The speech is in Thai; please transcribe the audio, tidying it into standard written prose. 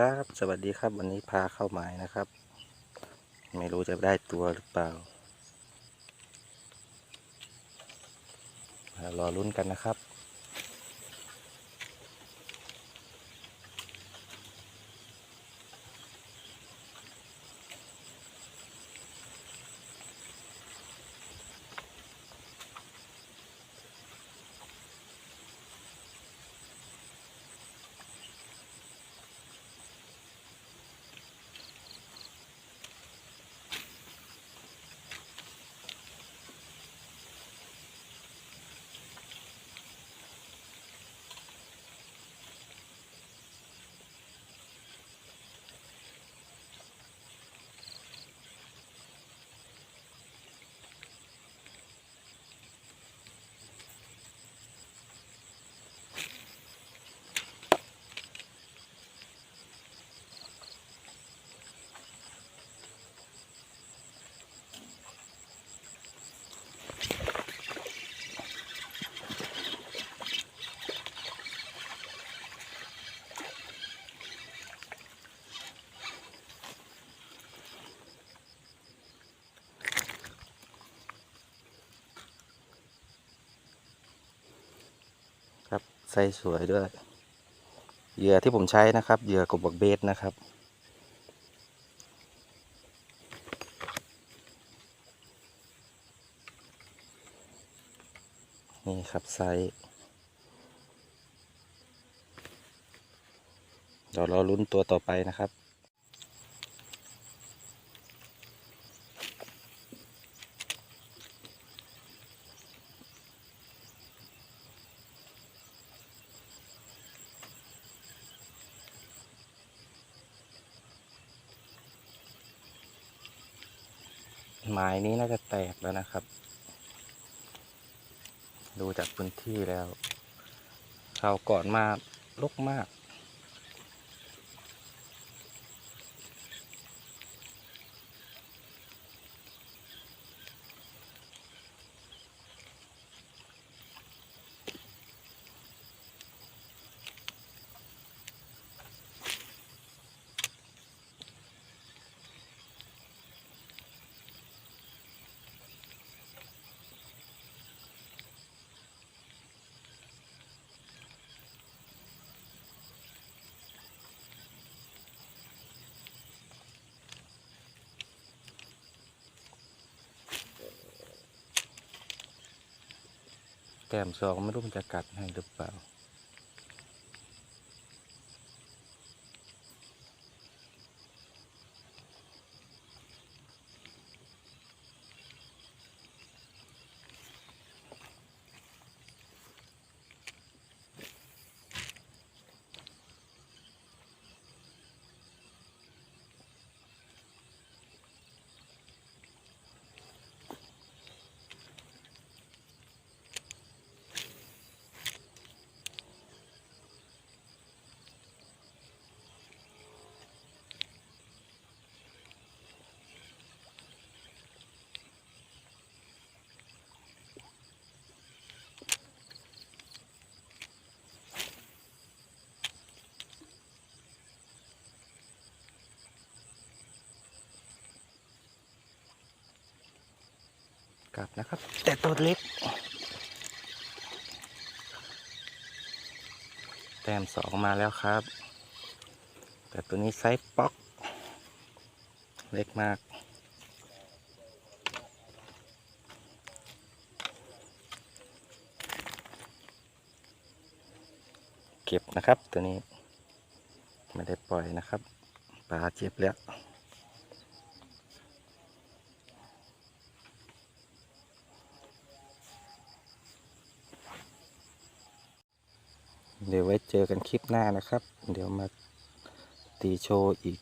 ครับสวัสดีครับวันนี้พาเข้าหมายนะครับไม่รู้จะได้ตัวหรือเปล่ารอลุ้นกันนะครับครับไซส์สวยด้วยเหยื่อที่ผมใช้นะครับเหยื่อกบบักเบสนะครับนี่ครับไซส์เดี๋ยวเราลุ้นตัวต่อไปนะครับหมายนี้น่าจะแตกแล้วนะครับดูจากพื้นที่แล้วคราวก่อนมาลกมากแก้มสองไม่รู้มันจะกัดให้หรือเปล่ากัดนะครับแต่ตัวเล็กแต้มสองมาแล้วครับแต่ตัวนี้ไซส์ป๊อกเล็กมากเก็บนะครับตัวนี้ไม่ได้ปล่อยนะครับปลาเจ็บแล้วเดี๋ยวไว้เจอกันคลิปหน้านะครับเดี๋ยวมาตีโชว์อีก